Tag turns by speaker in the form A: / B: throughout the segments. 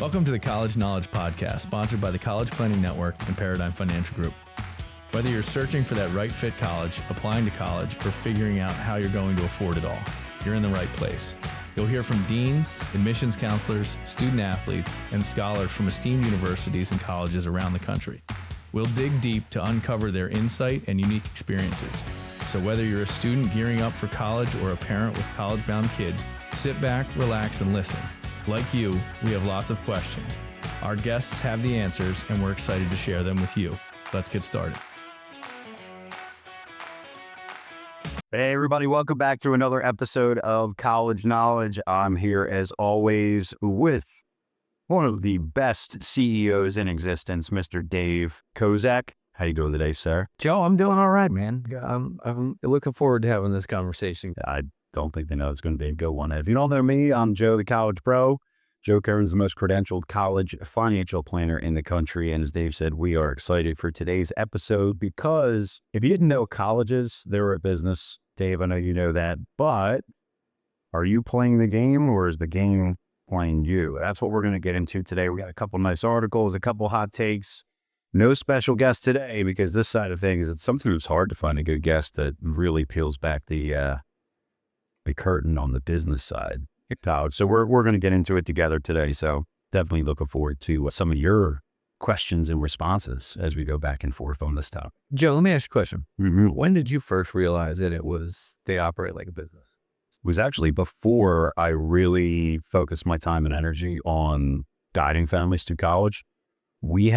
A: Welcome to the College Knowledge Podcast, sponsored by the College Planning Network and Paradigm Financial Group. Whether you're searching for that right fit college, applying to college, or figuring out how you're going to afford it all, you're in the right place. You'll hear from deans, admissions counselors, student athletes, and scholars from esteemed universities and colleges around the country. We'll dig deep to uncover their insight and unique experiences. So whether you're a student gearing up for college or a parent with college-bound kids, sit back, relax, and listen. Like you, we have lots of questions. Our guests have the answers, and we're excited to share them with you. Let's get started.
B: Hey, everybody. Welcome back to another episode of College Knowledge. I'm here, as always, with one of the best CEOs in existence, Mr. Dave Kozak. How you doing today, sir?
C: Joe, I'm doing all right, man. I'm looking forward to having this conversation.
B: I don't think they know it's going to be a good one. If you don't know me, I'm Joe, the college pro. Joe Kern's the most credentialed college financial planner in the country. And as Dave said, we are excited for today's episode because if you didn't know colleges, they were a business. Dave, I know you know that, but are you playing the game or is the game playing you? That's what we're going to get into today. We got a couple nice articles, a couple hot takes. No special guest today because this side of things, it's sometimes hard to find a good guest that really peels back the curtain on the business side. So we're going to get into it together today. So definitely looking forward to some of your questions and responses as we go back and forth on this topic.
C: Joe, let me ask you a question.
B: Mm-hmm.
C: When did you first realize that they operate like a business?
B: It was actually before I really focused my time and energy on guiding families to college. We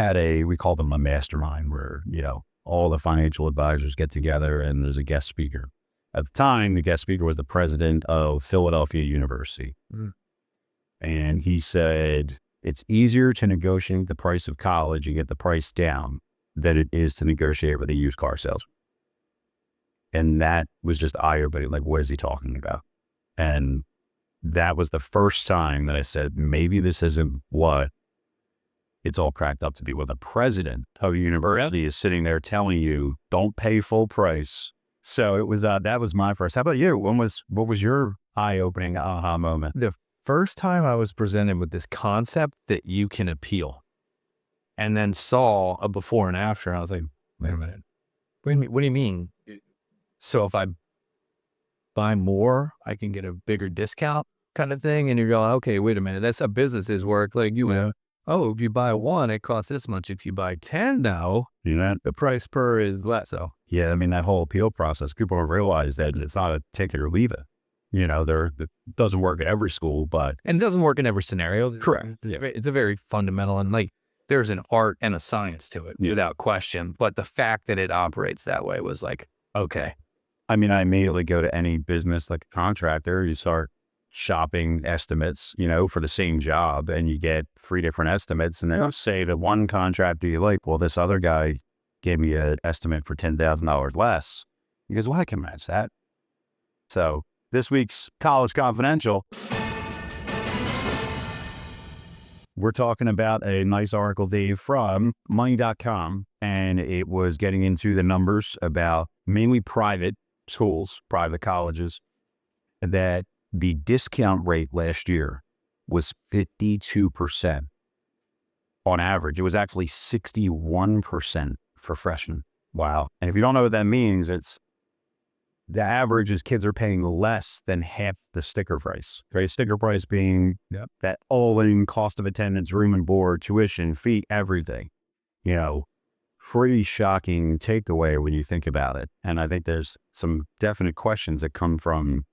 B: call them a mastermind where, all the financial advisors get together and there's a guest speaker. At the time, the guest speaker was the president of Philadelphia University. Mm. And he said, it's easier to negotiate the price of college and get the price down than it is to negotiate with a used car salesman. And that was just eye-opening. Like, what is he talking about? And that was the first time that I said, maybe this isn't what it's all cracked up to be. When the president of a university is sitting there telling you, don't pay full price. So it was, that was my first. How about you? What was your eye-opening aha moment?
C: The first time I was presented with this concept that you can appeal and then saw a before and after, I was like, wait a minute. What do you mean? So if I buy more, I can get a bigger discount kind of thing? And you're going, okay, wait a minute. That's how businesses work. Like if you buy one, it costs this much. If you buy 10 now, the price per is less. So
B: yeah, I mean, that whole appeal process, people don't realize that it's not a take it or leave it. It doesn't work at every school, and
C: it doesn't work in every scenario.
B: Correct.
C: It's a very fundamental, and there's an art and a science to it without question. But the fact that it operates that way was like, okay.
B: I mean, I immediately go to any business like a contractor, you start shopping estimates, for the same job, and you get 3 different estimates. And they'll say to one contractor you like, well, this other guy gave me an estimate for $10,000 less. He goes, well, I can match that. So this week's College Confidential, we're talking about a nice article, Dave, from money.com. And it was getting into the numbers about mainly private schools, private colleges, that the discount rate last year was 52% on average. It was actually 61% for freshmen. Wow. And if you don't know what that means, it's the average is kids are paying less than half the sticker price. Right? Sticker price being that all-in cost of attendance, room and board, tuition, fee, everything. Pretty shocking takeaway when you think about it. And I think there's some definite questions that come from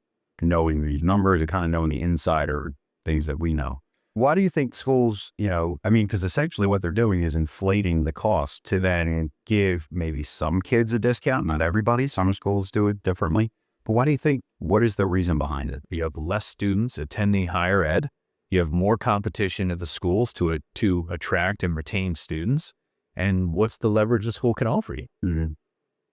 B: knowing these numbers and kind of knowing the insider things that we know. Why do you think schools, because essentially what they're doing is inflating the cost to then give maybe some kids a discount, not everybody, some schools do it differently. But why do you think, what is the reason behind it?
C: You have less students attending higher ed. You have more competition at the schools to attract and retain students. And what's the leverage the school can offer you? Mm-hmm.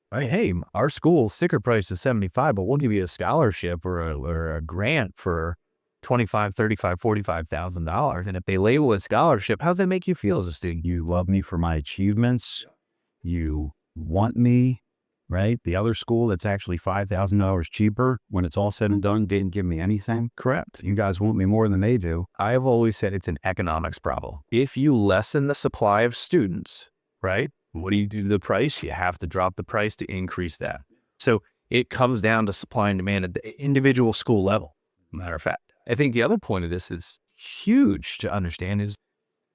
C: Right, hey, our school sticker price is $75, but we'll give you a scholarship or a grant for $25,000, $35,000, $45,000. And if they label a scholarship, how does that make you feel as a student?
B: You love me for my achievements. You want me. right? The other school that's actually $5,000 cheaper when it's all said and done didn't give me anything.
C: Correct.
B: You guys want me more than they do.
C: I've always said it's an economics problem. If you lessen the supply of students, right, what do you do to the price? You have to drop the price to increase that. So it comes down to supply and demand at the individual school level, matter of fact. I think the other point of this is huge to understand is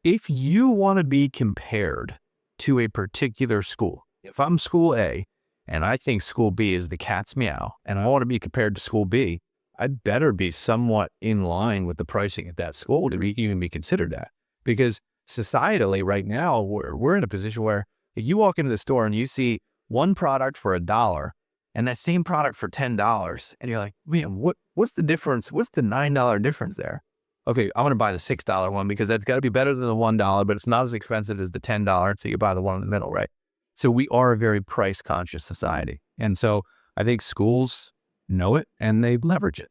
C: if you want to be compared to a particular school, if I'm school A and I think school B is the cat's meow and I want to be compared to school B, I'd better be somewhat in line with the pricing at that school to even be considered that. Because societally right now, we're in a position where if you walk into the store and you see one product for $1 and that same product for $10, and you're like, man, what's the difference? What's the $9 difference there? Okay, I'm going to buy the $6 one because that's got to be better than the $1, but it's not as expensive as the $10, so you buy the one in the middle, right? So we are a very price-conscious society. And so I think schools know it and they leverage it.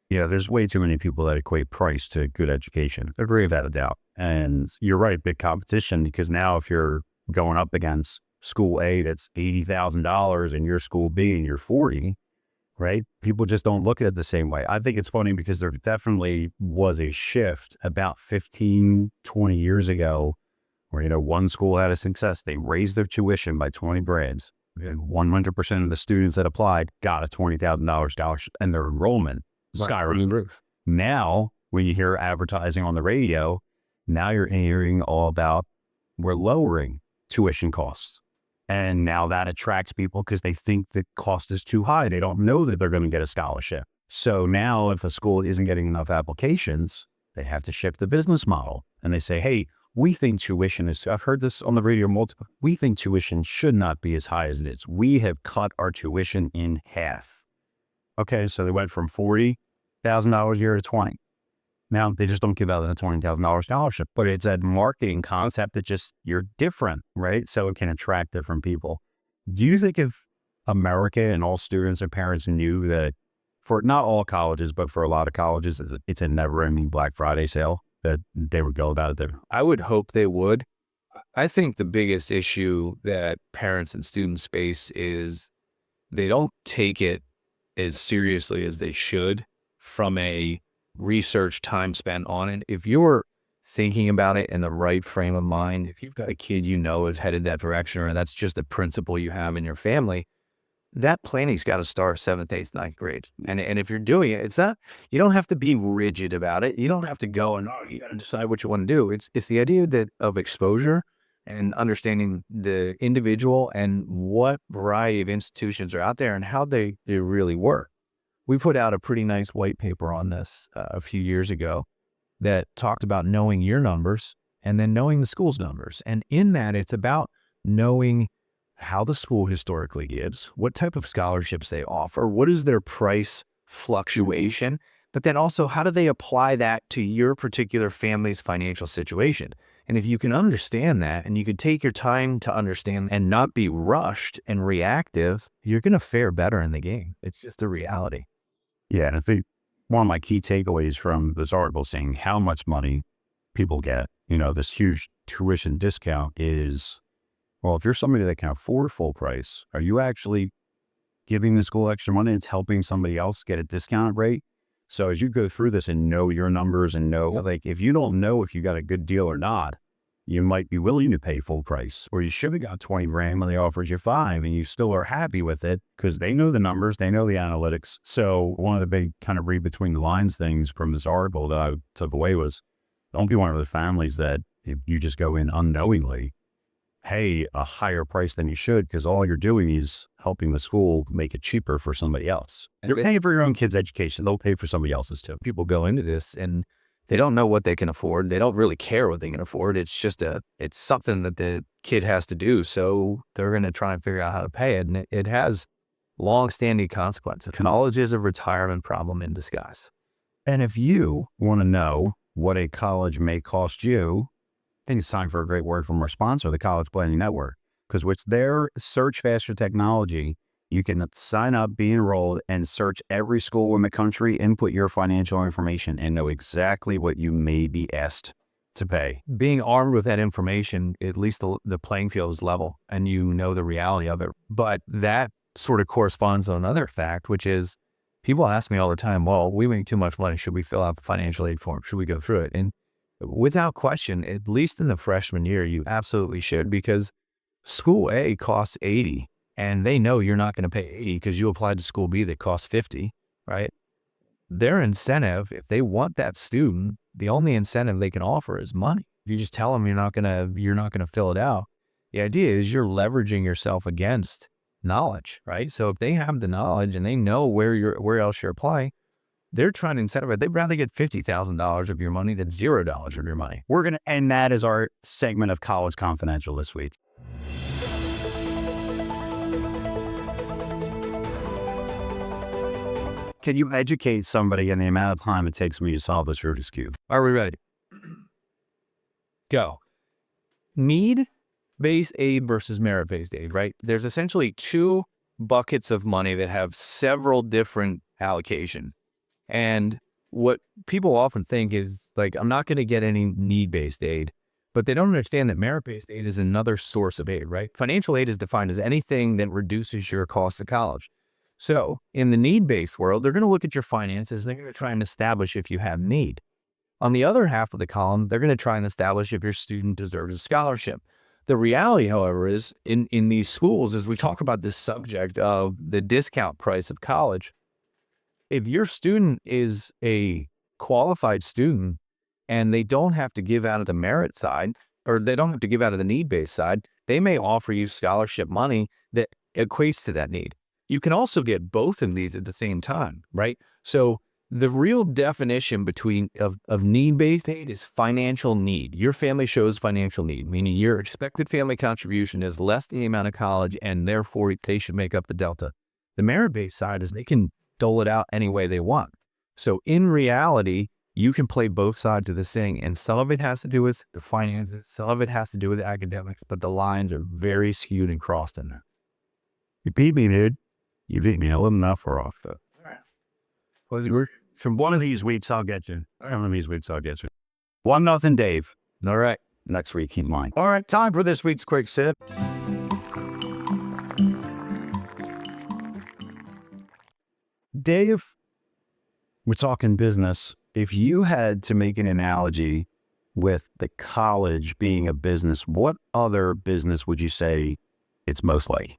B: Yeah, there's way too many people that equate price to good education. Agree without a doubt. And you're right, big competition, because now if you're going up against school A that's $80,000 and your school B and you're 40, right? People just don't look at it the same way. I think it's funny because there definitely was a shift about 15, 20 years ago where, one school had a success. They raised their tuition by 20 grand and 100% of the students that applied got a $20,000 scholarship and their enrollment skyrocketed. Now, when you hear advertising on the radio, now you're hearing all about we're lowering tuition costs. And now that attracts people because they think the cost is too high. They don't know that they're going to get a scholarship. So now if a school isn't getting enough applications, they have to shift the business model. And they say, hey, we think tuition is, I've heard this on the radio multiple, we think tuition should not be as high as it is. We have cut our tuition in half. Okay, so they went from $40,000 a year to 20. Now they just don't give out a $20,000 scholarship, but it's a marketing concept that just, you're different, right? So it can attract different people. Do you think if America and all students and parents knew that for not all colleges, but for a lot of colleges, it's a never ending Black Friday sale, that they would go about it there?
C: I would hope they would. I think the biggest issue that parents and students face is they don't take it as seriously as they should from a research time spent on it. If you're thinking about it in the right frame of mind, if you've got a kid is headed that direction, or that's just a principle you have in your family, that planning's got to start 7th, 8th, 9th grade. And if you're doing it, it's not, you don't have to be rigid about it. You don't have to go and, you got to decide what you want to do. It's the idea of exposure and understanding the individual and what variety of institutions are out there and how they really work. We put out a pretty nice white paper on this a few years ago that talked about knowing your numbers and then knowing the school's numbers. And in that, it's about knowing how the school historically gives, what type of scholarships they offer, what is their price fluctuation, but then also how do they apply that to your particular family's financial situation. And if you can understand that and you could take your time to understand and not be rushed and reactive, you're going to fare better in the game. It's just a reality.
B: Yeah, and I think one of my key takeaways from this article saying how much money people get, this huge tuition discount is, well, if you're somebody that can afford full price, are you actually giving the school extra money? It's helping somebody else get a discounted rate. So as you go through this and know your numbers and know, like, if you don't know if you got a good deal or not, you might be willing to pay full price, or you should have got 20 grand when they offered you 5 and you still are happy with it because they know the numbers, they know the analytics. So one of the big kind of read between the lines things from this article that I took away was, don't be one of the families that if you just go in unknowingly, pay a higher price than you should, because all you're doing is helping the school make it cheaper for somebody else. You're paying for your own kid's education. They'll pay for somebody else's too.
C: People go into this and they don't know what they can afford. They don't really care what they can afford. It's just it's something that the kid has to do. So they're going to try and figure out how to pay it. And it has long-standing consequences. College is a retirement problem in disguise.
B: And if you want to know what a college may cost you, I think it's time for a great word from our sponsor, the College Planning Network, because with their Search Faster technology, you can sign up, be enrolled, and search every school in the country, input your financial information, and know exactly what you may be asked to pay.
C: Being armed with that information, at least the playing field is level, and you know the reality of it. But that sort of corresponds to another fact, which is people ask me all the time, well, we make too much money. Should we fill out the financial aid form? Should we go through it? And without question, at least in the freshman year, you absolutely should, because school A costs 80 and they know you're not going to pay 80 because you applied to school B that costs 50, right? Their incentive, if they want that student, the only incentive they can offer is money. If you just tell them you're not going to fill it out, the idea is you're leveraging yourself against knowledge, right? So if they have the knowledge and they know where else you're applying, they're trying to incentivize. They'd rather get $50,000 of your money than $0 of your money.
B: We're going to end that as our segment of College Confidential this week. Can you educate somebody in the amount of time it takes me to solve this Rubik's Cube?
C: Are we ready? Go. Need-based aid versus merit-based aid, right? There's essentially two buckets of money that have several different allocation. And what people often think is like, I'm not going to get any need-based aid, but they don't understand that merit-based aid is another source of aid, right? Financial aid is defined as anything that reduces your cost of college. So in the need-based world, they're going to look at your finances. They're going to try and establish if you have need. On the other half of the column, they're going to try and establish if your student deserves a scholarship. The reality, however, is in these schools, as we talk about this subject of the discount price of college, if your student is a qualified student and they don't have to give out of the merit side, or they don't have to give out of the need-based side, they may offer you scholarship money that equates to that need. You can also get both of these at the same time, right? So the real definition of need-based aid is financial need. Your family shows financial need, meaning your expected family contribution is less than the amount of college, and therefore they should make up the delta. The merit-based side is they can dole it out any way they want. So in reality, you can play both sides of this thing, and some of it has to do with the finances, some of it has to do with the academics, but the lines are very skewed and crossed in there.
B: You beat me, dude. You beat me. I live enough for off though. From one of these weeks, I'll get you. One of these weeks, I'll get you. 1-0, Dave.
C: All right.
B: Next week, keep in mind. All right, time for this week's quick sip. Dave, we're talking business. If you had to make an analogy with the college being a business, what other business would you say it's most like?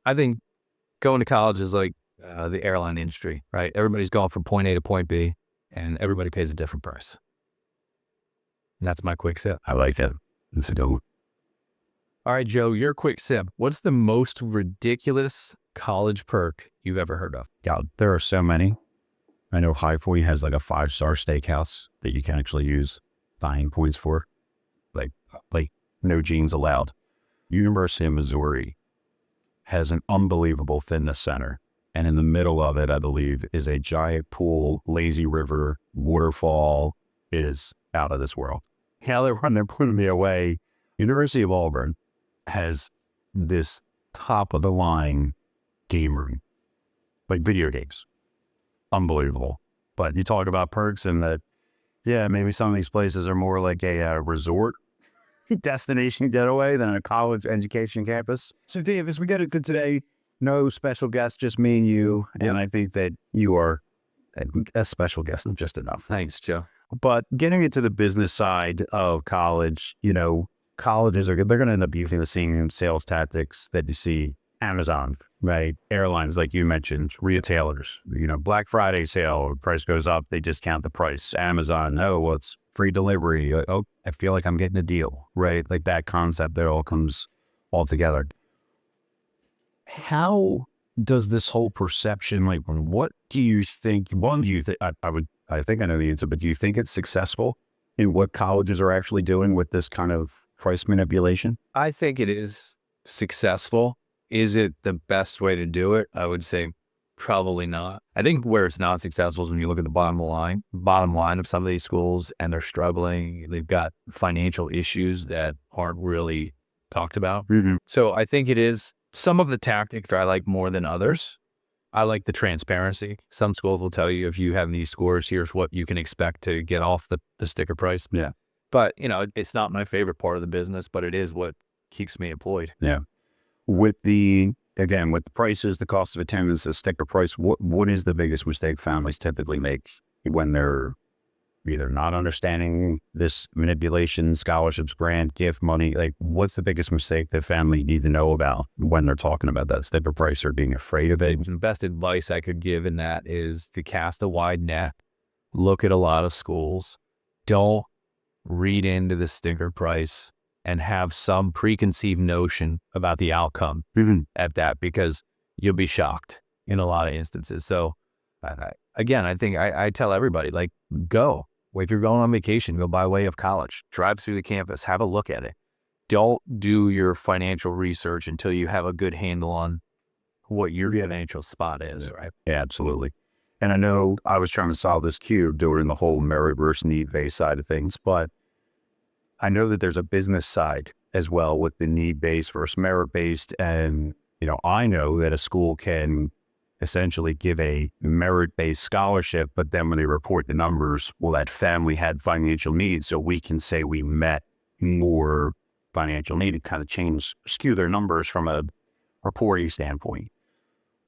C: I think going to college is like the airline industry, right? Everybody's going from point A to point B, and everybody pays a different price. And that's my quick sip.
B: I like that. That's a good one.
C: All right, Joe, your quick sip. What's the most ridiculous college perk you've ever heard of?
B: God, there are so many. I know High Point has like a 5-star steakhouse that you can actually use dining points for. Like no jeans allowed. University of Missouri has an unbelievable fitness center. And in the middle of it, I believe, is a giant pool, lazy river, waterfall. It is out of this world. Yeah, they're putting me away. University of Auburn has this top of the line game room, like video games. Unbelievable. But you talk about perks and that, yeah, maybe some of these places are more like a resort destination getaway than a college education campus. So Dave, as we get into today, no special guest, just me and you. And I think that you are a special guest is just enough.
C: Thanks, Joe.
B: But getting into the business side of college, you know, colleges they're going to end up using the same sales tactics that you see Amazon, right? Airlines, like you mentioned, retailers, you know, Black Friday sale, price goes up, they discount the price. Amazon, oh, well, it's free delivery. Oh, I feel like I'm getting a deal, right? Like that concept that all comes all together. How does this whole perception, like, what do you think? One, do you think, I think I know the answer, but do you think it's successful in what colleges are actually doing with this kind of price manipulation?
C: I think it is successful. Is it the best way to do it? I would say probably not. I think where it's not successful is when you look at the bottom line of some of these schools, and they're struggling. They've got financial issues that aren't really talked about.
B: Mm-hmm.
C: So I think it is some of the tactics I like more than others. I like the transparency. Some schools will tell you if you have these scores, here's what you can expect to get off the sticker price.
B: Yeah.
C: But, you know, it's not my favorite part of the business, but it is what keeps me employed.
B: Yeah. With the again, with the prices, the cost of attendance, the sticker price, what is the biggest mistake families typically make when they're either not understanding this manipulation, scholarships, grant, gift money? Like, what's the biggest mistake that families need to know about when they're talking about that sticker price or being afraid of it?
C: The best advice I could give in that is to cast a wide net, look at a lot of schools, don't read into the sticker price and have some preconceived notion about the outcome at that, because you'll be shocked in a lot of instances. So again, I think I tell everybody, like, go. If you're going on vacation, go by way of college, drive through the campus, have a look at it. Don't do your financial research until you have a good handle on what your financial spot is, right?
B: Yeah, absolutely. And I know I was trying to solve this cube during the whole merit versus need-based side of things, but I know that there's a business side as well with the need-based versus merit-based. And, I know that a school can essentially give a merit-based scholarship, but then when they report the numbers, well, that family had financial needs. So we can say we met more financial need and kind of skew their numbers from a reporting standpoint.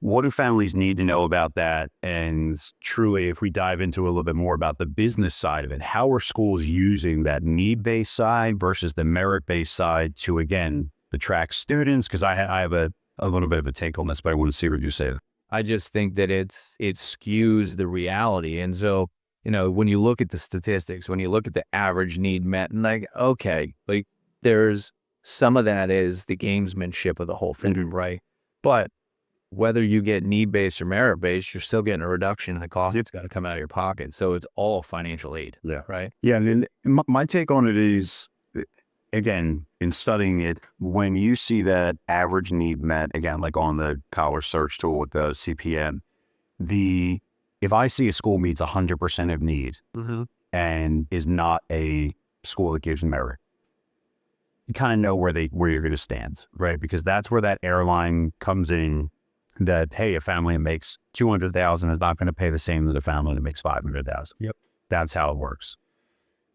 B: What do families need to know about that? And truly, if we dive into a little bit more about the business side of it, how are schools using that need-based side versus the merit-based side to, again, attract students? Because I have a little bit of a take on this, but I want to see what you say.
C: I just think that it skews the reality. And so, when you look at the statistics, when you look at the average need met, and like, okay, like there's some of that is the gamesmanship of the whole thing, right? But whether you get need-based or merit-based, you're still getting a reduction in the cost. It's got to come out of your pocket. So it's all financial aid, right?
B: Yeah, and my take on it is, again, in studying it, when you see that average need met, again, like on the college search tool with the CPM, if I see a school meets 100% of need and is not a school that gives merit, you kind of know where you're going to stand, right? Because that's where that airline comes in. That, hey, a family that makes $200,000 is not going to pay the same as a family that makes $500,000.
C: Yep.
B: That's how it works.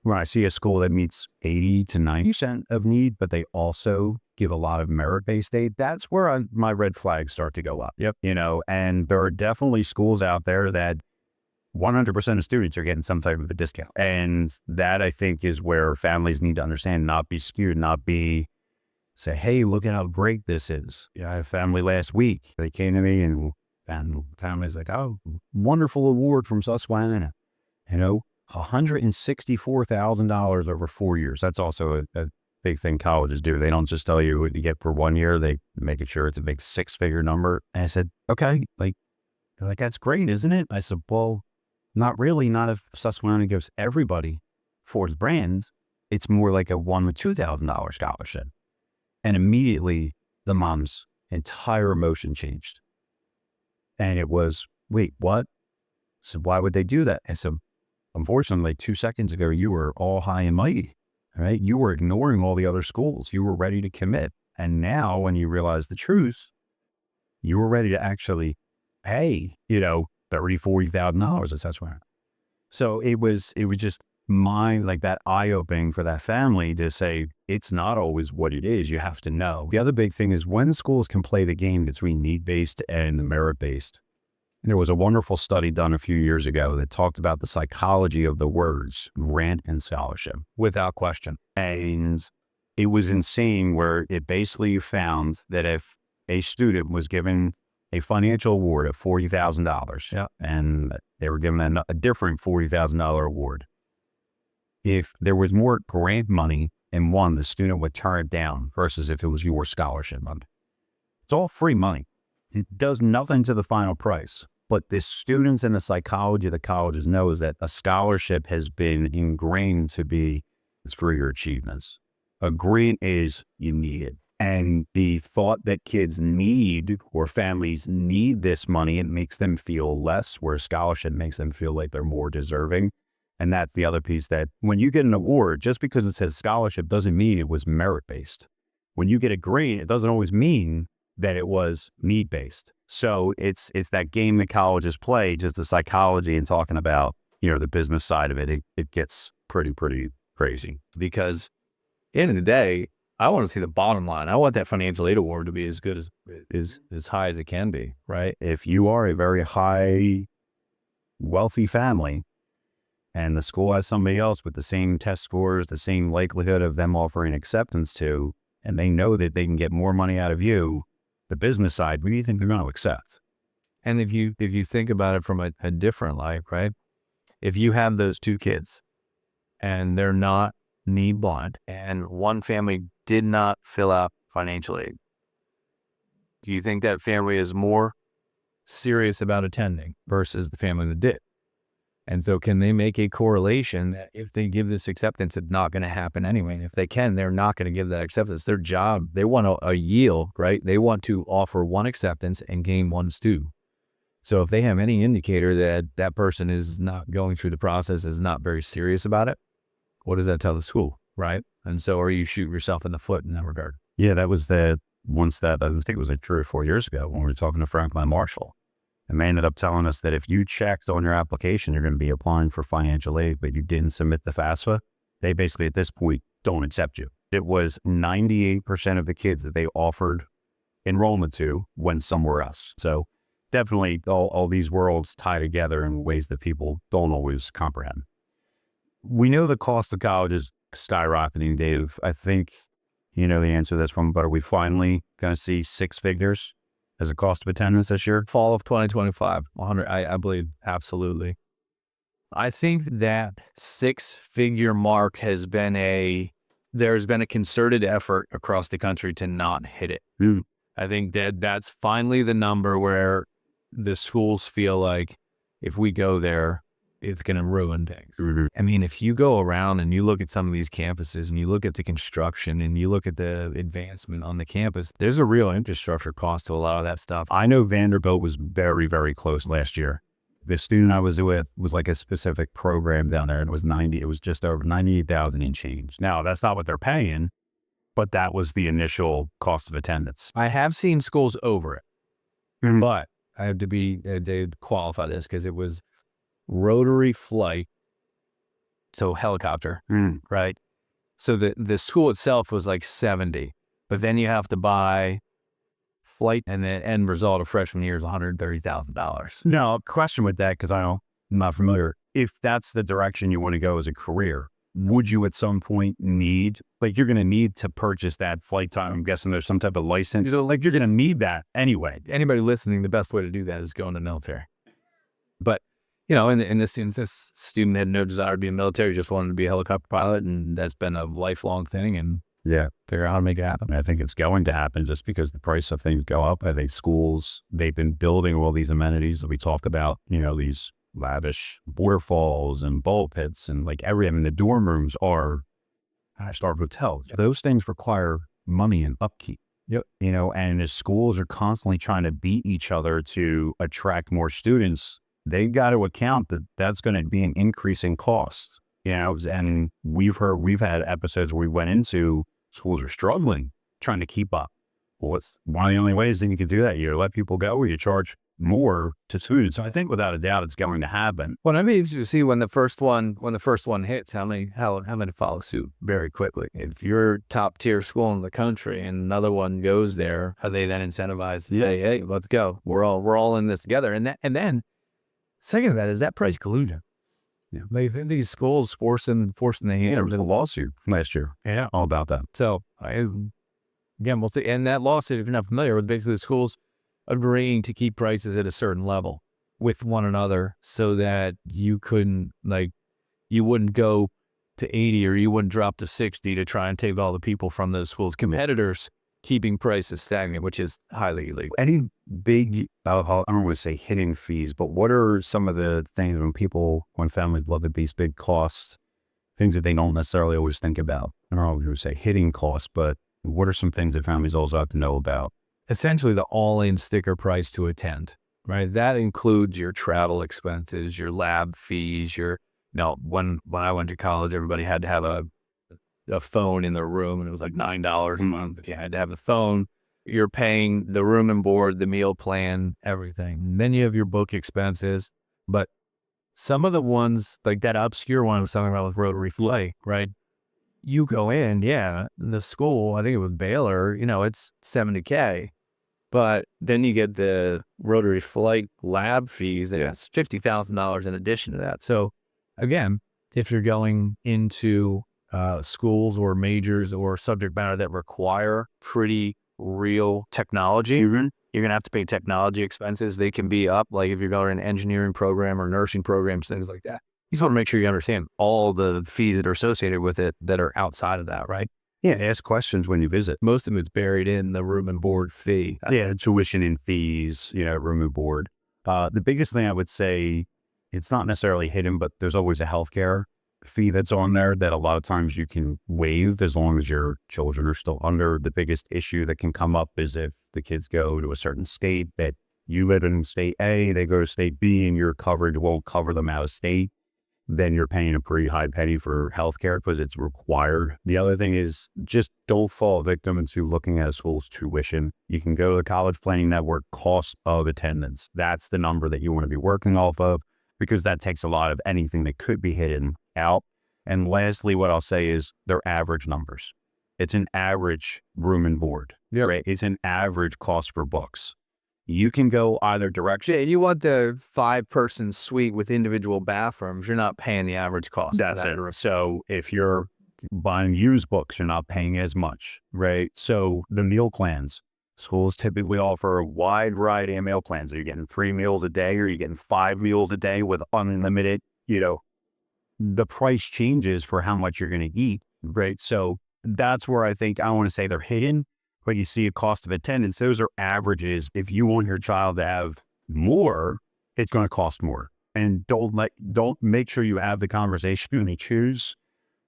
B: When I see a school that meets 80 to 90% of need, but they also give a lot of merit-based aid, that's where my red flags start to go up.
C: Yep.
B: And there are definitely schools out there that 100% of students are getting some type of a discount. And that, I think, is where families need to understand, not be skewed, say, hey, look at how great this is. I had a family last week. They came to me and the family's like, oh, wonderful award from Susquehanna. $164,000 over 4 years. That's also a big thing colleges do. They don't just tell you what you get for 1 year. They make sure it's a big 6-figure number. And I said, okay, they're like, that's great, isn't it? I said, well, not really. Not if Susquehanna gives everybody for its brand. It's more like a $1,000 to $2,000 scholarship. And immediately the mom's entire emotion changed. And it was, wait, what? So why would they do that? I said, unfortunately, 2 seconds ago, you were all high and mighty, right? You were ignoring all the other schools. You were ready to commit. And now when you realize the truth, you were ready to actually pay, $30,000, $40,000 at Susquehanna. So it was just that eye-opening for that family to say, it's not always what it is. You have to know. The other big thing is when schools can play the game between need-based and the merit-based. There was a wonderful study done a few years ago that talked about the psychology of the words grant and scholarship.
C: Without question.
B: And it was insane, where it basically found that if a student was given a financial award of $40,000 and they were given a different $40,000 award, if there was more grant money in one, the student would turn it down versus if it was your scholarship money. It's all free money. It does nothing to the final price. But the students and the psychology of the colleges know is that a scholarship has been ingrained to be for your achievements. A grant is you need it. And the thought that kids need or families need this money, it makes them feel less, where a scholarship makes them feel like they're more deserving. And that's the other piece, that when you get an award, just because it says scholarship doesn't mean it was merit-based. When you get a grant, it doesn't always mean that it was need-based. So it's that game that colleges play, just the psychology and talking about, the business side of it. It gets pretty crazy.
C: Because at the end of the day, I want to see the bottom line. I want that financial aid award to be as good as high as it can be, right?
B: If you are a very high wealthy family and the school has somebody else with the same test scores, the same likelihood of them offering acceptance to, and they know that they can get more money out of you, the business side, what do you think they're going to accept?
C: And if you think about it from a different light, right? If you have those two kids and they're not need blind and one family did not fill out financial aid, do you think that family is more serious about attending versus the family that did? And so can they make a correlation that if they give this acceptance, it's not going to happen anyway? And if they can, they're not going to give that acceptance. Their job, they want a yield, right? They want to offer one acceptance and gain one student. So if they have any indicator that that person is not going through the process, is not very serious about it, what does that tell the school, right? And so are you shooting yourself in the foot in that regard?
B: Yeah, that was the once that, I think it was like 3 or 4 years ago when we were talking to Franklin Marshall. And they ended up telling us that if you checked on your application, you're going to be applying for financial aid, but you didn't submit the FAFSA, they basically at this point don't accept you. It was 98% of the kids that they offered enrollment to went somewhere else. So definitely all these worlds tie together in ways that people don't always comprehend. We know the cost of college is skyrocketing, Dave. I think you know the answer to this one, but are we finally going to see 6 figures as a cost of attendance this year?
C: Fall of 2025, 100, I believe, absolutely. I think that 6-figure mark there's been a concerted effort across the country to not hit it. I think that's finally the number where the schools feel like if we go there, it's going to ruin things. I mean, if you go around and you look at some of these campuses and you look at the construction and you look at the advancement on the campus, there's a real infrastructure cost to a lot of that stuff.
B: I know Vanderbilt was very, very close last year. The student I was with was like a specific program down there, and it was just over 98,000 and change. Now, that's not what they're paying, but that was the initial cost of attendance.
C: I have seen schools over it, but I have to qualify this because it was rotary flight, so helicopter, right? So the school itself was like 70, but then you have to buy flight, and the end result of freshman year is $130,000.
B: Now, a question with that, because I'm not familiar. If that's the direction you want to go as a career, would you at some point need, like you're going to need to purchase that flight time? I'm guessing there's some type of license. Like you're going to need that anyway.
C: Anybody listening, the best way to do that is go in the military. But you know, in this student had no desire to be a military, just wanted to be a helicopter pilot, and that's been a lifelong thing. And
B: yeah,
C: figure out how to make it happen.
B: I think it's going to happen just because the price of things go up. I think schools, they've been building all these amenities that we talked about, you know, these lavish waterfalls and bowl pits and like the dorm rooms are 5-star hotels. Those things require money and upkeep.
C: Yep.
B: You know, and as schools are constantly trying to beat each other to attract more students, they got to account that that's going to be an increasing cost. You know, and we've had episodes where we went into schools are struggling, trying to keep up. Well, it's one of the only ways that you can do that. You let people go, or you charge more to students. So I think without a doubt, it's going to happen.
C: Well, I mean, you see when the first one hits, how many follow suit very quickly. If you're top tier school in the country and another one goes there, are they then incentivized to say, hey, let's go. We're all in this together. And then second to that is that price collusion. Yeah, like these schools forcing the hand.
B: There was a lawsuit last year.
C: Yeah,
B: all about that.
C: So we'll see. And that lawsuit, if you're not familiar with, basically the schools agreeing to keep prices at a certain level with one another, so that you wouldn't go to 80 or you wouldn't drop to 60 to try and take all the people from those schools. Competitors keeping prices stagnant, which is highly illegal.
B: Any big, I don't want to say hidden fees, but what are some of the things when families look at these big costs, things that they don't necessarily always think about? I don't know if you would say hidden costs, but what are some things that families also have to know about?
C: Essentially the all-in sticker price to attend, right? That includes your travel expenses, your lab fees, when I went to college, everybody had to have a phone in their room, and it was like $9 a month. If you had to have the phone, you're paying the room and board, the meal plan, everything. And then you have your book expenses. But some of the ones, like that obscure one I was talking about with Rotary Flight, right? you go in, the school, I think it was Baylor, it's $70K. But then you get the Rotary Flight lab fees. That's $50,000 in addition to that. So again, if you're going into schools or majors or subject matter that require pretty real technology, you're going to have to pay technology expenses. They can be up, like if you're going to an engineering program or nursing programs, things like that. You just want to make sure you understand all the fees that are associated with it that are outside of that, right?
B: Yeah, ask questions when you visit.
C: Most of it's buried in the room and board fee.
B: Yeah, tuition and fees, room and board. The biggest thing I would say, it's not necessarily hidden, but there's always a healthcare fee that's on there that a lot of times you can waive as long as your children are still under. The biggest issue that can come up is if the kids go to a certain state that you live in state A, they go to state B, and your coverage won't cover them out of state. Then you're paying a pretty high penny for healthcare because it's required. The other thing is just don't fall victim into looking at a school's tuition. You can go to the College Planning Network cost of attendance. That's the number that you want to be working off of because that takes a lot of anything that could be hidden out. And lastly, what I'll say is their average numbers. It's an average room and board. Yeah. Right? It's an average cost for books. You can go either direction.
C: Yeah, you want the 5-person suite with individual bathrooms. You're not paying the average cost.
B: That's it. So if you're buying used books, you're not paying as much, right? So the meal plans, schools typically offer a wide variety of meal plans. Are you getting 3 meals a day or are you getting 5 meals a day with unlimited, the price changes for how much you're going to eat, right? So that's where I think, I don't want to say they're hidden, but you see a cost of attendance. Those are averages. If you want your child to have more, it's going to cost more. And don't make sure you have the conversation when you choose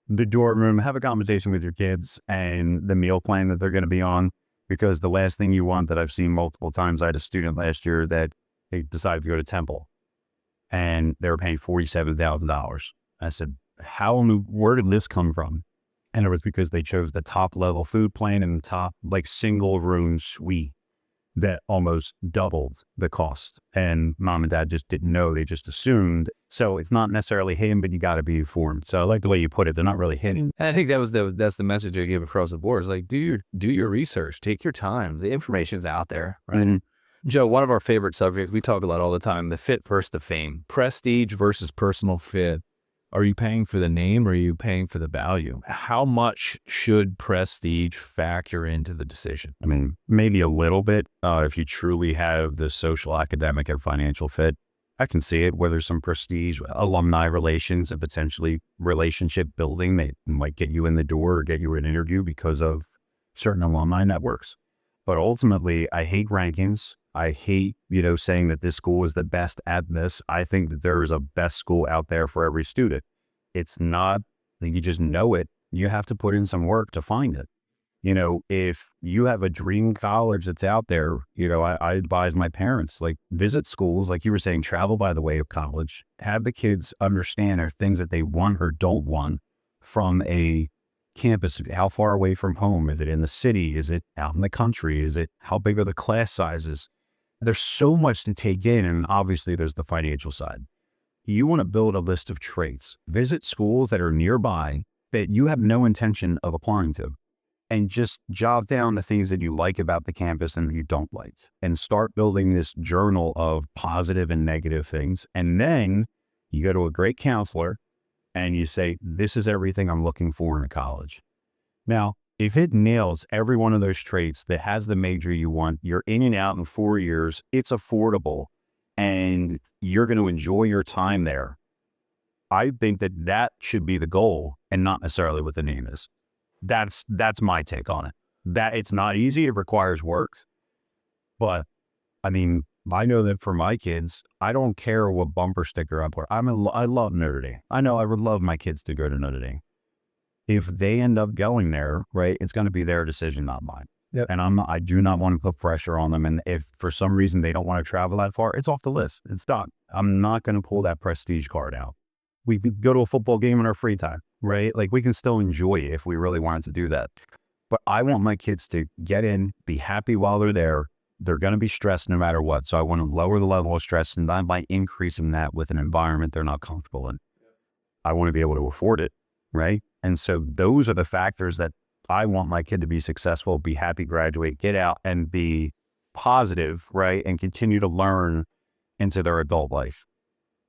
B: the dorm room. Have a conversation with your kids and the meal plan that they're going to be on, because the last thing you want that I've seen multiple times, I had a student last year that they decided to go to Temple and they were paying $47,000. I said, where did this come from? And it was because they chose the top level food plan and the top single room suite that almost doubled the cost. And mom and dad just didn't know. They just assumed. So it's not necessarily hidden, but you got to be informed. So I like the way you put it. They're not really hidden.
C: And I think that's the message I give across the board. Is do your research, take your time. The information's out there, right? Mm-hmm. Joe, one of our favorite subjects we talk about all the time, the fit versus the fame, prestige versus personal fit. Are you paying for the name or are you paying for the value? How much should prestige factor into the decision?
B: I mean, maybe a little bit. If you truly have the social, academic, and financial fit, I can see it where there's some prestige, alumni relations, and potentially relationship building that might get you in the door or get you an interview because of certain alumni networks. But ultimately, I hate rankings. I hate, saying that this school is the best at this. I think that there is a best school out there for every student. It's not that you just know it. You have to put in some work to find it. If you have a dream college that's out there, I advise my parents, visit schools, like you were saying, travel by the way of college, have the kids understand are things that they want or don't want from a campus. How far away from home? Is it in the city? Is it out in the country? Is it, how big are the class sizes? There's so much to take in. And obviously there's the financial side. You want to build a list of traits, visit schools that are nearby that you have no intention of applying to, and just jot down the things that you like about the campus and that you don't like, and start building this journal of positive and negative things. And then you go to a great counselor and you say, this is everything I'm looking for in a college. Now, if it nails every one of those traits that has the major you want, you're in and out in 4 years, it's affordable, and you're going to enjoy your time there. I think that should be the goal and not necessarily what the name is. That's my take on it. That it's not easy. It requires work. But I mean, I know that for my kids, I don't care what bumper sticker I put. I love Notre Dame. I know I would love my kids to go to Notre Dame. If they end up going there, right, it's going to be their decision, not mine. Yep. And I do not want to put pressure on them. And if for some reason they don't want to travel that far, it's off the list. It's done. I'm not going to pull that prestige card out. We could go to a football game in our free time, right? We can still enjoy it if we really wanted to do that. But I want my kids to get in, be happy while they're there. They're going to be stressed no matter what. So I want to lower the level of stress, and not by increasing that with an environment they're not comfortable in. I want to be able to afford it, right? And so those are the factors that I want my kid to be successful, be happy, graduate, get out and be positive, right? And continue to learn into their adult life.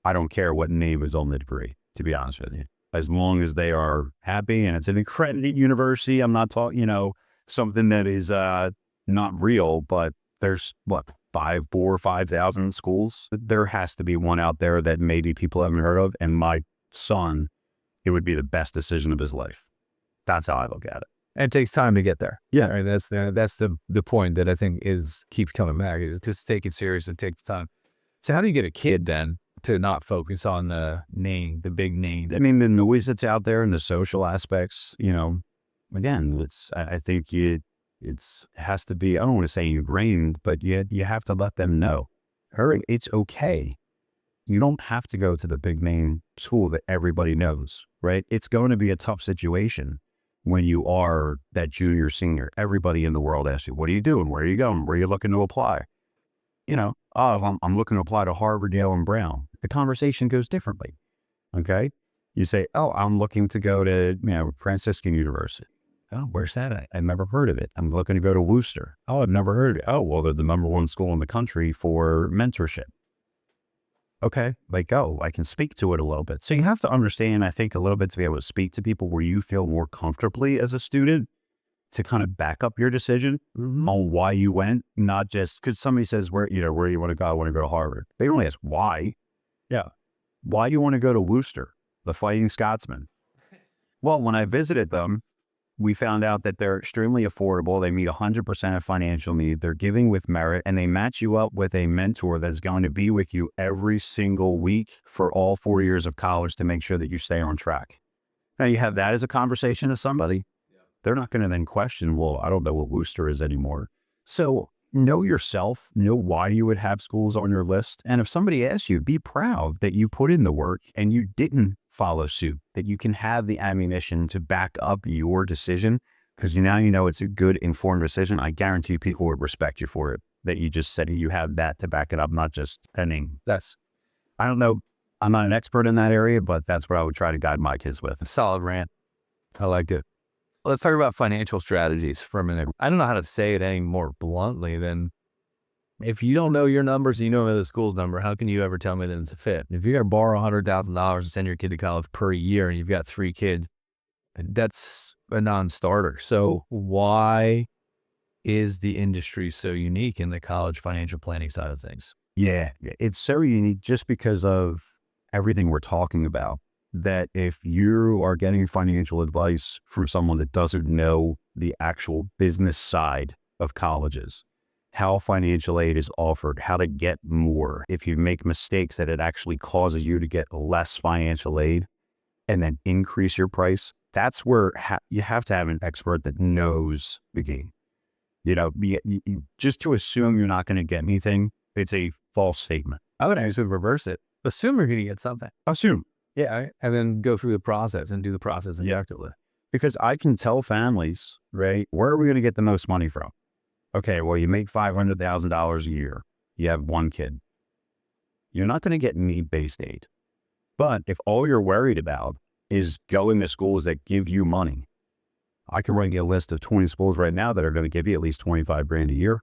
B: I don't care what name is on the degree, to be honest with you. As long as they are happy and it's an accredited university, I'm not talking, something that is not real, but there's 4,000 or 5,000 schools. There has to be one out there that maybe people haven't heard of. And my son, it would be the best decision of his life. That's how I look at it.
C: And it takes time to get there.
B: Yeah.
C: Right? That's the point that I think keeps coming back, is just take it serious and take the time. So how do you get a kid then to not focus on the name, the big name?
B: I mean, the noise that's out there and the social aspects, again, I think it has to be, I don't want to say ingrained, but you have to let them know, hurry, it's okay. You don't have to go to the big name school that everybody knows, right? It's going to be a tough situation when you are that junior, senior. Everybody in the world asks you, what are you doing? Where are you going? Where are you looking to apply? I'm looking to apply to Harvard, Yale, and Brown. The conversation goes differently. Okay. You say, I'm looking to go to, Franciscan University. Oh, where's that at? I've never heard of it. I'm looking to go to Worcester. Oh, I've never heard of it. Oh, well, they're the #1 school in the country for mentorship. Okay, I can speak to it a little bit. So you have to understand, I think, a little bit to be able to speak to people where you feel more comfortably as a student to kind of back up your decision on why you went, not just because somebody says, where do you want to go? I want to go to Harvard. They only ask why.
C: Yeah.
B: Why do you want to go to Worcester, the Fighting Scotsman? Well, when I visited them, we found out that they're extremely affordable. They meet 100% of financial need. They're giving with merit, and they match you up with a mentor that's going to be with you every single week for all 4 years of college to make sure that you stay on track. Now you have that as a conversation to somebody. They're not going to then question, well, I don't know what Worcester is anymore. So know yourself, know why you would have schools on your list. And if somebody asks you, be proud that you put in the work and you didn't follow suit, that you can have the ammunition to back up your decision, because now you know it's a good informed decision. I guarantee people would respect you for it, that you just said you have that to back it up, not just a name. I don't know. I'm not an expert in that area, but that's what I would try to guide my kids with.
C: Solid rant. I liked it. Let's talk about financial strategies for a minute. I don't know how to say it any more bluntly than, if you don't know your numbers, you don't know the school's number, how can you ever tell me that it's a fit? If you're going to borrow $100,000 to send your kid to college per year and you've got 3 kids, that's a non-starter. So why is the industry so unique in the college financial planning side of things?
B: Yeah, it's so unique just because of everything we're talking about. That if you are getting financial advice from someone that doesn't know the actual business side of colleges, how financial aid is offered, how to get more, if you make mistakes that it actually causes you to get less financial aid and then increase your price, that's where you have to have an expert that knows the game. Just to assume you're not going to get anything, it's a false statement.
C: I would actually reverse it. Assume you're going to get something.
B: Assume.
C: Yeah. And then go through the process and do the process effectively.
B: Because I can tell families, right, where are we going to get the most money from? Okay, well, you make $500,000 a year. You have 1 kid. You're not going to get need-based aid. But if all you're worried about is going to schools that give you money, I can write you a list of 20 schools right now that are going to give you at least $25,000 a year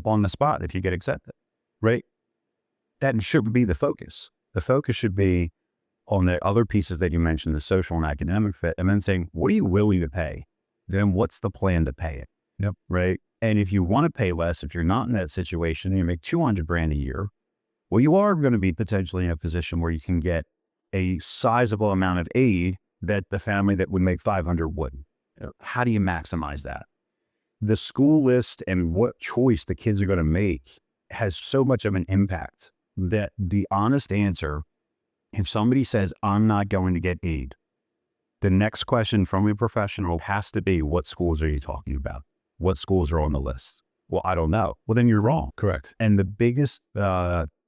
B: on the spot if you get accepted, right? That shouldn't be the focus. The focus should be on the other pieces that you mentioned, the social and academic fit, and then saying, what are you willing to pay? Then what's the plan to pay it?
C: Yep.
B: Right. And if you want to pay less, if you're not in that situation and you make $200,000 a year, well, you are going to be potentially in a position where you can get a sizable amount of aid that the family that would make 500 wouldn't.
C: Yep.
B: How do you maximize that? The school list and what choice the kids are going to make has so much of an impact that the honest answer, if somebody says, I'm not going to get aid, the next question from a professional has to be, what schools are you talking about? What schools are on the list? Well, I don't know. Well, then you're wrong.
C: Correct.
B: And the biggest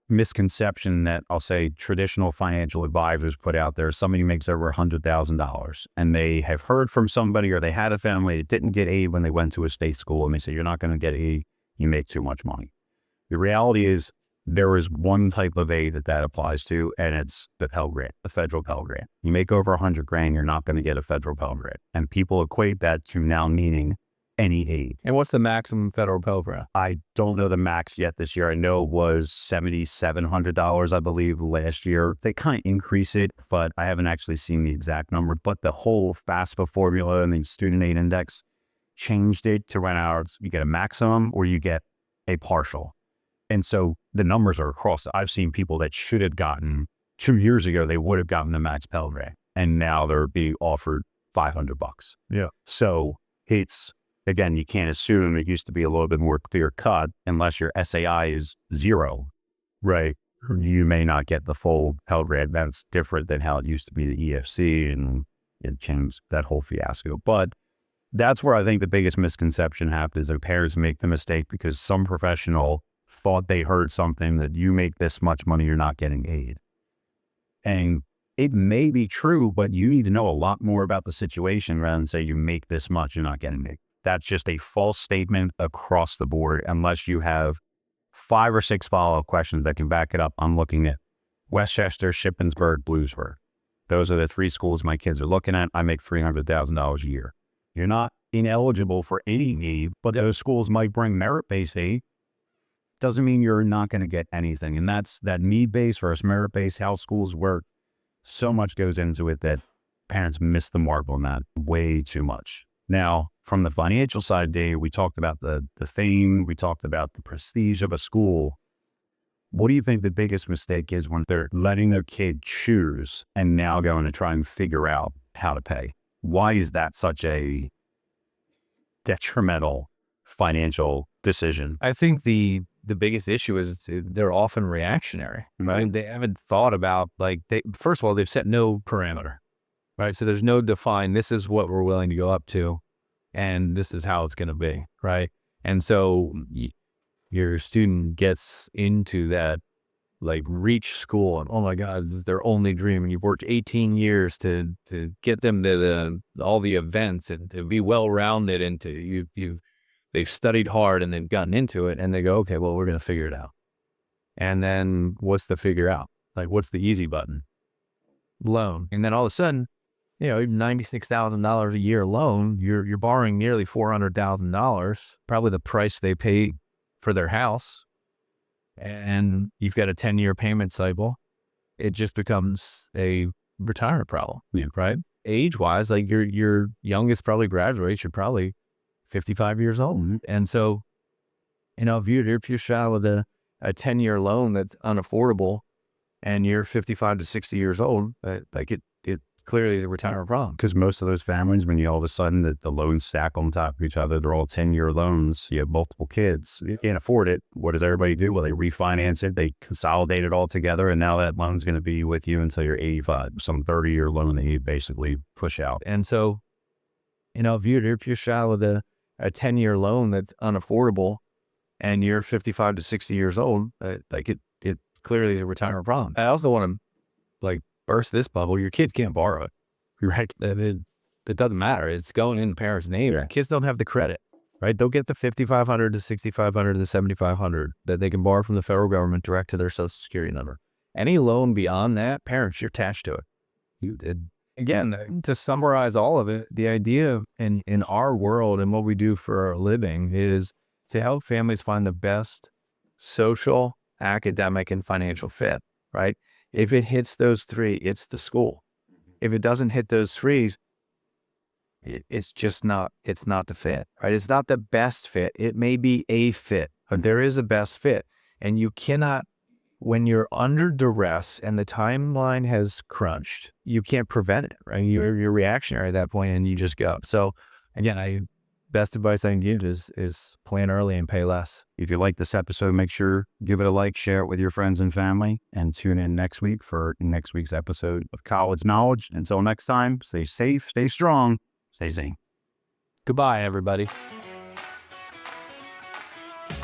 B: misconception that I'll say traditional financial advisors put out there, somebody makes over $100,000 and they have heard from somebody or they had a family that didn't get aid when they went to a state school and they say, you're not going to get aid, you make too much money. The reality is There is one type of aid that applies to, and it's the Pell Grant, the federal Pell Grant. You make over $100,000, you're not going to get a federal Pell Grant. And people equate that to now meaning any aid.
C: And what's the maximum federal Pell Grant?
B: I don't know the max yet this year. I know it was $7,700, I believe, last year. They kind of increase it, but I haven't actually seen the exact number. But the whole FAFSA formula and the student aid index changed it to run out. You get a maximum or you get a partial. And so the numbers are across. I've seen people that should have gotten 2 years ago, they would have gotten the max Pell Grant, and now they're being offered $500.
C: Yeah.
B: So it's, again, you can't assume. It used to be a little bit more clear cut. Unless your SAI is 0, right? You may not get the full Pell Grant. That's different than how it used to be the EFC, and it changed that whole fiasco. But that's where I think the biggest misconception happens. That parents make the mistake because some professional thought they heard something that you make this much money, you're not getting aid. And it may be true, but you need to know a lot more about the situation rather than say you make this much, you're not getting aid. That's just a false statement across the board, unless you have 5 or 6 follow-up questions that can back it up. I'm looking at Westchester, Shippensburg, Bluesburg. Those are the 3 schools my kids are looking at. I make $300,000 a year. You're not ineligible for any aid, but those schools might bring merit-based aid. Doesn't mean you're not going to get anything. And that's that need-based versus merit-based, how schools work. So much goes into it that parents miss the mark on that way too much. Now, from the financial side, Dave, we talked about the fame, we talked about the prestige of a school. What do you think the biggest mistake is when they're letting their kid choose and now going to try and figure out how to pay? Why is that such a detrimental financial decision?
C: I think the biggest issue is they're often reactionary, right?
B: Mm-hmm.
C: They haven't thought about, first of all, they've set no parameter, right? So there's no defined, this is what we're willing to go up to, and this is how it's going to be, right? And so your student gets into that, reach school, and oh my God, this is their only dream. And you've worked 18 years to get them to all the events and to be well-rounded, and they've studied hard and they've gotten into it, and they go, okay, well, we're going to figure it out. And then what's the figure out? What's the easy button? Loan. And then all of a sudden, $96,000 a year loan, you're borrowing nearly $400,000, probably the price they pay for their house. And you've got a 10-year payment cycle. It just becomes a retirement problem, right? Age-wise, your youngest probably graduates, you're probably 55 years old. Mm-hmm. And so, if you're shot with a 10-year loan that's unaffordable and you're 55 to 60 years old, it clearly is a retirement problem.
B: Because most of those families, when you all of a sudden the loans stack on top of each other, they're all 10-year loans. You have multiple kids. You can't afford it. What does everybody do? Well, they refinance it. They consolidate it all together. And now that loan's going to be with you until you're 85. Some 30-year loan that you basically push out.
C: And so, if you're shot with a 10-year loan that's unaffordable and you're 55 to 60 years old, it clearly is a retirement problem. I also want to burst this bubble. Your kid can't borrow it, right? It doesn't matter. It's going in the parent's name. Yeah. Kids don't have the credit, right? They'll get the $5,500 to $6,500 to $7,500 that they can borrow from the federal government direct to their Social Security number. Any loan beyond that, parents, you're attached to it. You did. Again, to summarize all of it, the idea in our world and what we do for our living is to help families find the best social, academic, and financial fit, right? If it hits those 3, it's the school. If it doesn't hit those 3, it's just not, it's not the fit, right? It's not the best fit. It may be a fit, but there is a best fit. And you cannot, when you're under duress and the timeline has crunched, you can't prevent it, right? You're reactionary at that point and you just go. So again, best advice I can give is plan early and pay less.
B: If you like this episode, make sure give it a like, share it with your friends and family, and tune in next week for next week's episode of College Knowledge. Until next time, stay safe, stay strong, stay sane.
C: Goodbye, everybody.